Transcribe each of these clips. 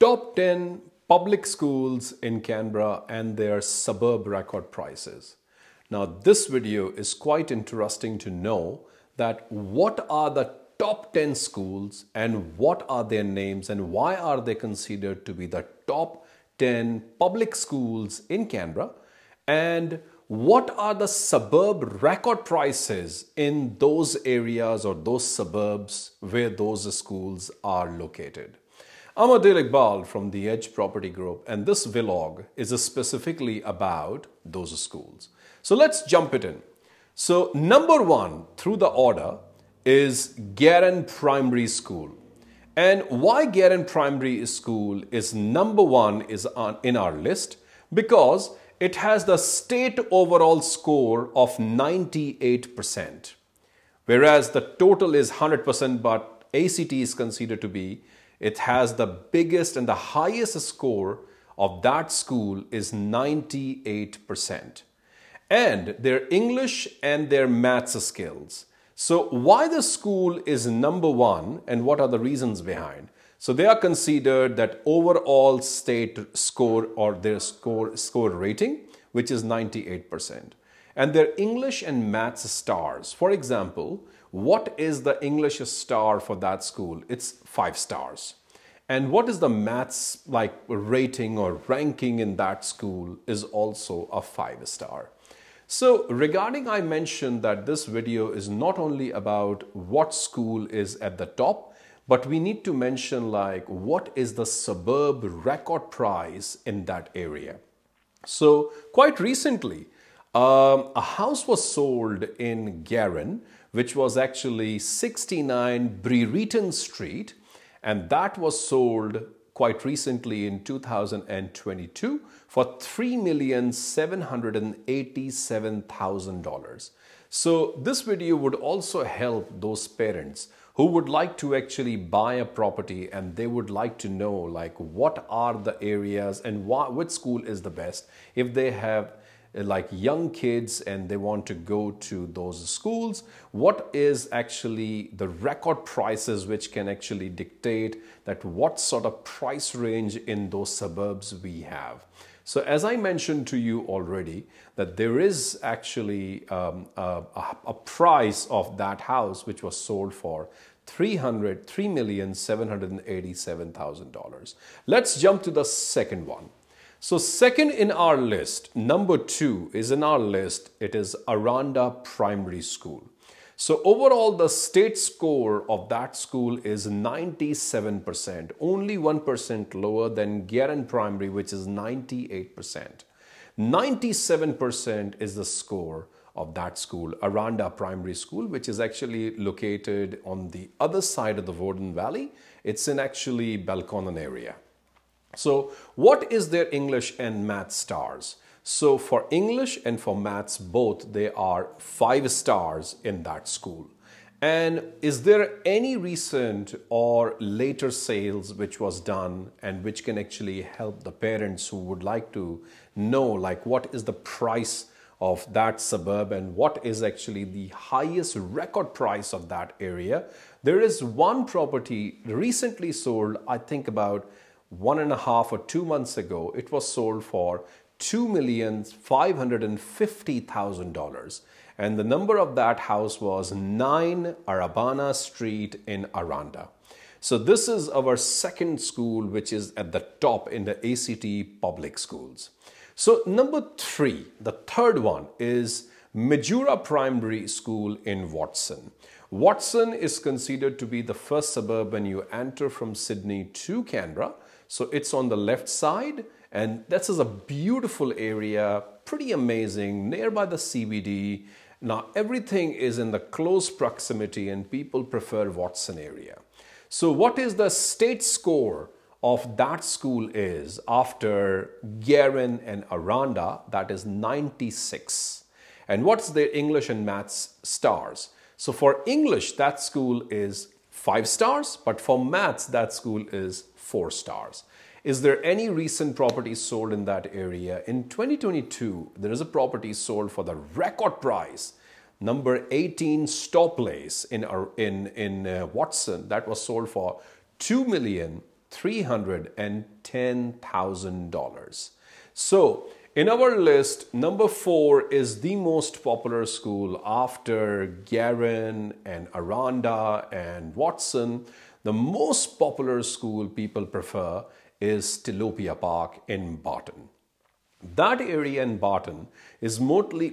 Top 10 public schools in Canberra and their suburb record prices. Now this video is quite interesting to know that what are the top 10 schools and what are their names and why are they considered to be the top 10 public schools in Canberra, and what are the suburb record prices in those areas or those suburbs where those schools are located. I'm Adil Iqbal from the Edge Property Group, and this vlog is specifically about those schools. So let's jump it in. So number one through the order is Garran Primary School. And why Garran Primary School is number one in our list? Because it has the state overall score of 98%. Whereas the total is 100%, but ACT is considered to be, it has the biggest and the highest score of that school is 98%. And their English and their maths skills. So why the school is number one and what are the reasons behind? So they are considered that overall state score or their score rating, which is 98%. And their English and maths stars. For example, what is the English star for that school? It's 5 stars. And what is the maths like rating or ranking in that school is also a 5-star. So regarding, I mentioned that this video is not only about what school is at the top, but we need to mention like what is the suburb record price in that area. So quite recently, a house was sold in Garran, which was actually 69 Brereton Street, and that was sold quite recently in 2022 for $3,787,000. So this video would also help those parents who would like to actually buy a property and they would like to know like what are the areas and which school is the best if they have like young kids and they want to go to those schools. What is actually the record prices which can actually dictate that what sort of price range in those suburbs we have. So as I mentioned to you already that there is actually a price of that house which was sold for $3,787,000. Let's jump to the second one. So second in our list, number 2 is in our list, it is Aranda Primary School. So overall the state score of that school is 97%, only 1% lower than Garran Primary, which is 98%. 97% is the score of that school, Aranda Primary School, which is actually located on the other side of the Warden Valley. It's in actually Belconnen area. So what is their English and maths stars? So for English and for maths both, they are 5 stars in that school. And is there any recent or later sales which was done and which can actually help the parents who would like to know like what is the price of that suburb and what is actually the highest record price of that area? There is one property recently sold, I think about 1.5 or 2 months ago. It was sold for $2,550,000, and the number of that house was 9 Arabana Street in Aranda. So this is our second school which is at the top in the ACT public schools. So number 3, the third one is Majura Primary School in Watson. Watson is considered to be the first suburb when you enter from Sydney to Canberra. So it's on the left side, and this is a beautiful area, pretty amazing, nearby the CBD. Now everything is in the close proximity and people prefer Watson area. So what is the state score of that school is after Garran and Aranda? That is 96. And what's their English and maths stars? So for English, that school is 5 stars, but for maths, that school is 4 stars. Is there any recent property sold in that area? In 2022, there is a property sold for the record price, number 18 Stow Place in Watson, that was sold for $2,300,000. $310,000. So in our list, number 4 is the most popular school after Garran and Aranda and Watson. The most popular school people prefer is Telopea Park in Barton. That area in Barton is mostly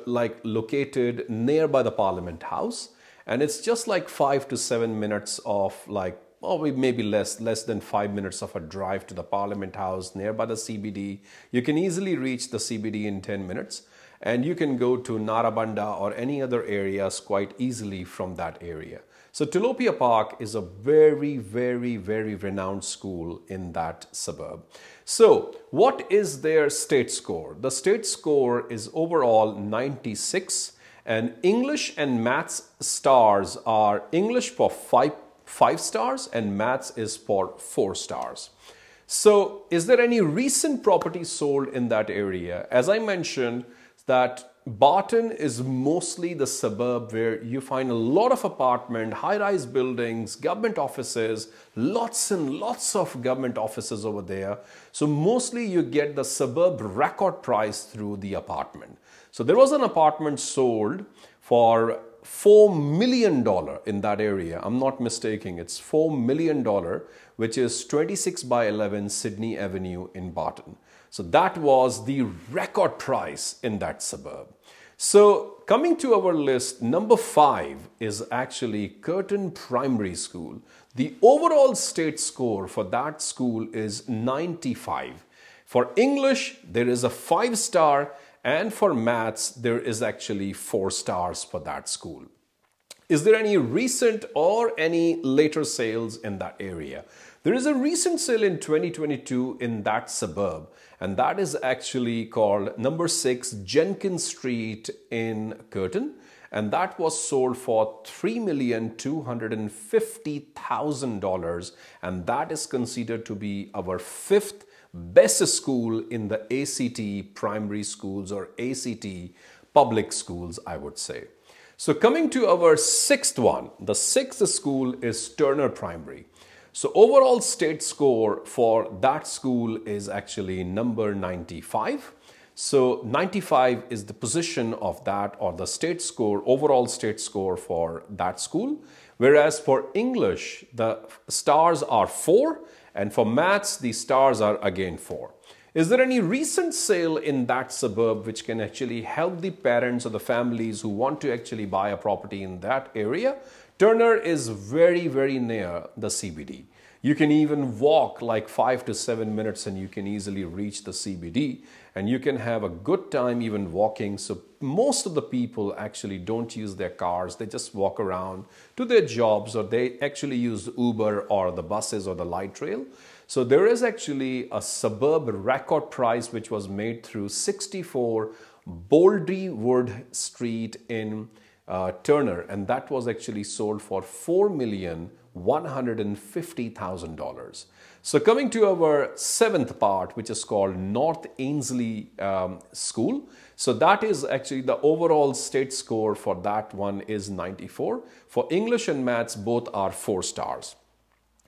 like located nearby the Parliament House, and it's just like 5 to 7 minutes of maybe less than 5 minutes of a drive to the Parliament House nearby the CBD. You can easily reach the CBD in 10 minutes, and you can go to Narabanda or any other areas quite easily from that area. So Telopea Park is a very, very, very renowned school in that suburb. So what is their state score? The state score is overall 96, and English and Maths stars are English for 5 stars and Maths is for 4 stars. So is there any recent property sold in that area? As I mentioned, that Barton is mostly the suburb where you find a lot of apartment, high-rise buildings, government offices, lots and lots of government offices over there. So mostly you get the Suburb Record price through the apartment. So there was an apartment sold for $4 million in that area. I'm not mistaking, it's $4 million, which is 26 by 11 Sydney Avenue in Barton. So that was the record price in that suburb. So coming to our list, number 5 is actually Curtin Primary School. The overall state score for that school is 95. For English, there is a 5 star, and for Maths, there is actually 4 stars for that school. Is there any recent or any later sales in that area? There is a recent sale in 2022 in that suburb, and that is actually called number 6 Jenkins Street in Curtin, and that was sold for $3,250,000, and that is considered to be our 5th best school in the ACT primary schools or ACT public schools, I would say. So coming to our 6th one, the 6th school is Turner Primary. So overall state score for that school is actually number 95. So 95 is the position of that, or the state score, overall state score for that school. Whereas for English, the stars are 4, and for Maths, the stars are again 4. Is there any recent sale in that suburb which can actually help the parents or the families who want to actually buy a property in that area? Turner is very, very near the CBD. You can even walk like 5 to 7 minutes and you can easily reach the CBD, and you can have a good time even walking. So most of the people actually don't use their cars. They just walk around to their jobs, or they actually use Uber or the buses or the light rail. So there is actually a Suburb Record price which was made through 64 Boldrewood Street in Turner, and that was actually sold for $4,150,000. So coming to our 7th part, which is called North Ainsley School. So that is actually the overall state score for that one is 94. For English and Maths, both are 4 stars.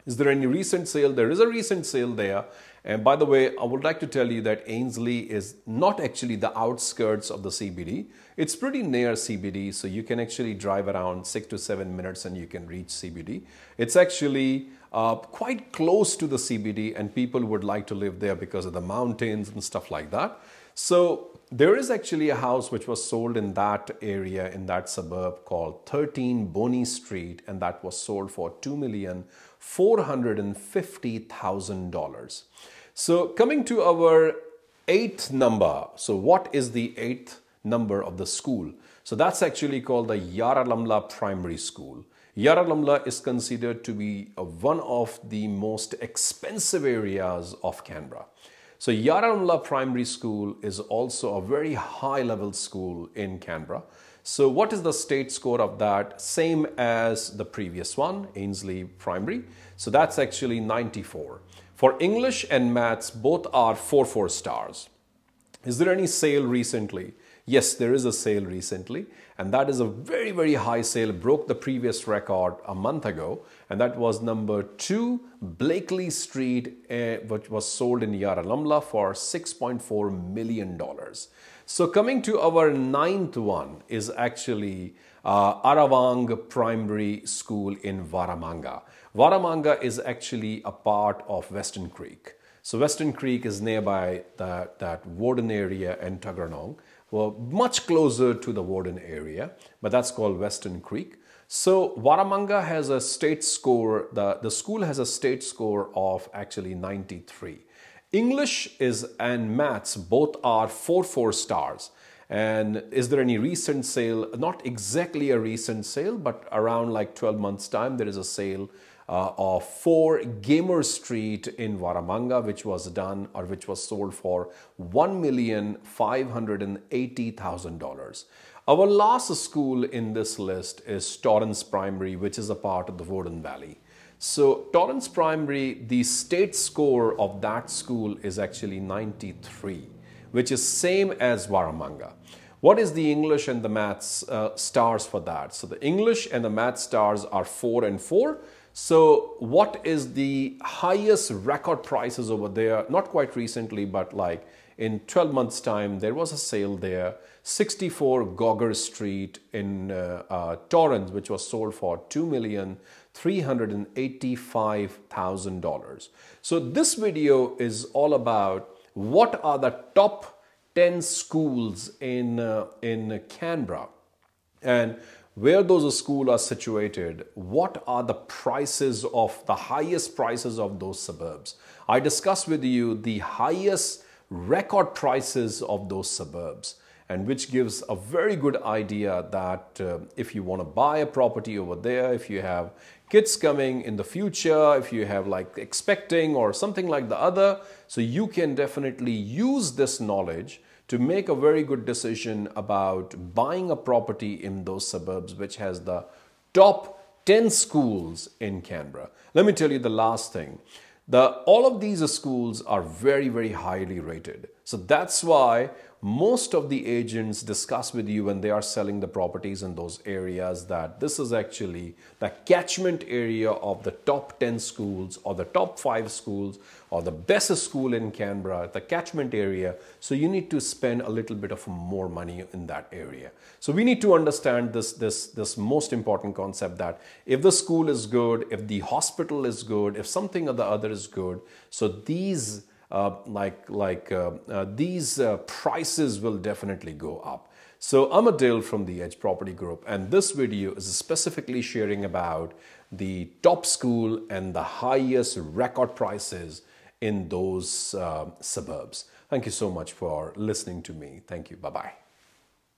Is there any recent sale? There is a recent sale there. And by the way, I would like to tell you that Ainsley is not actually the outskirts of the CBD. It's pretty near CBD, so you can actually drive around 6 to 7 minutes and you can reach CBD. It's actually quite close to the CBD, and people would like to live there because of the mountains and stuff like that. So there is actually a house which was sold in that area, in that suburb, called 13 Bonnie Street, and that was sold for $2,450,000. So coming to our 8th number. So what is the 8th number of the school? So that's actually called the Arabana Primary School. Arabana is considered to be one of the most expensive areas of Canberra. So Arabana Primary School is also a very high level school in Canberra. So what is the state score of that? Same as the previous one, Ainsley Primary. So that's actually 94. For English and Maths, both are 4 stars. Is there any sale recently? Yes, there is a sale recently, and that is a very, very high sale. Broke the previous record a month ago, and that was number 2 Blakely Street, which was sold in Yarralummla for $6.4 million. So coming to our 9th one is actually Arabana Primary School in Waramanga. Waramanga is actually a part of Western Creek. So Western Creek is nearby that Warden area and Tuggeranong. Well, much closer to the Warden area, but that's called Western Creek. So Waramanga has a state score, the school has a state score of actually 93. English and maths both are 4 stars. And is there any recent sale? Not exactly a recent sale, but around like 12 months time, there is a sale of 4 Gamer Street in Waramanga, which was done or which was sold for $1,580,000. Our last school in this list is Torrance Primary, which is a part of the Warden Valley. So Torrance Primary, the state score of that school is actually 93, which is same as Waramanga. What is the English and the maths stars for that? So the English and the maths stars are 4 and 4. So what is the highest record prices over there? Not quite recently, but like in 12 months time, there was a sale there. 64 Gogger Street in Torrance, which was sold for $2,385,000. So this video is all about what are the top 10 schools in Canberra, and where those schools are situated, what are the prices of the highest prices of those suburbs. I discussed with you the highest record prices of those suburbs, and which gives a very good idea that if you want to buy a property over there, if you have kids coming in the future, if you have like expecting or something like the other, so you can definitely use this knowledge to make a very good decision about buying a property in those suburbs which has the top 10 schools in Canberra. Let me tell you the last thing. All of these schools are very, very highly rated. So that's why most of the agents discuss with you when they are selling the properties in those areas that this is actually the catchment area of the top 10 schools or the top 5 schools or the best school in Canberra, the catchment area. So you need to spend a little bit of more money in that area. So we need to understand this most important concept that if the school is good, if the hospital is good, if something or the other is good, so these prices will definitely go up. So I'm Adil from the Edge Property Group, and this video is specifically sharing about the top school and the highest record prices in those suburbs. Thank you so much for listening to me. Thank you. Bye-bye.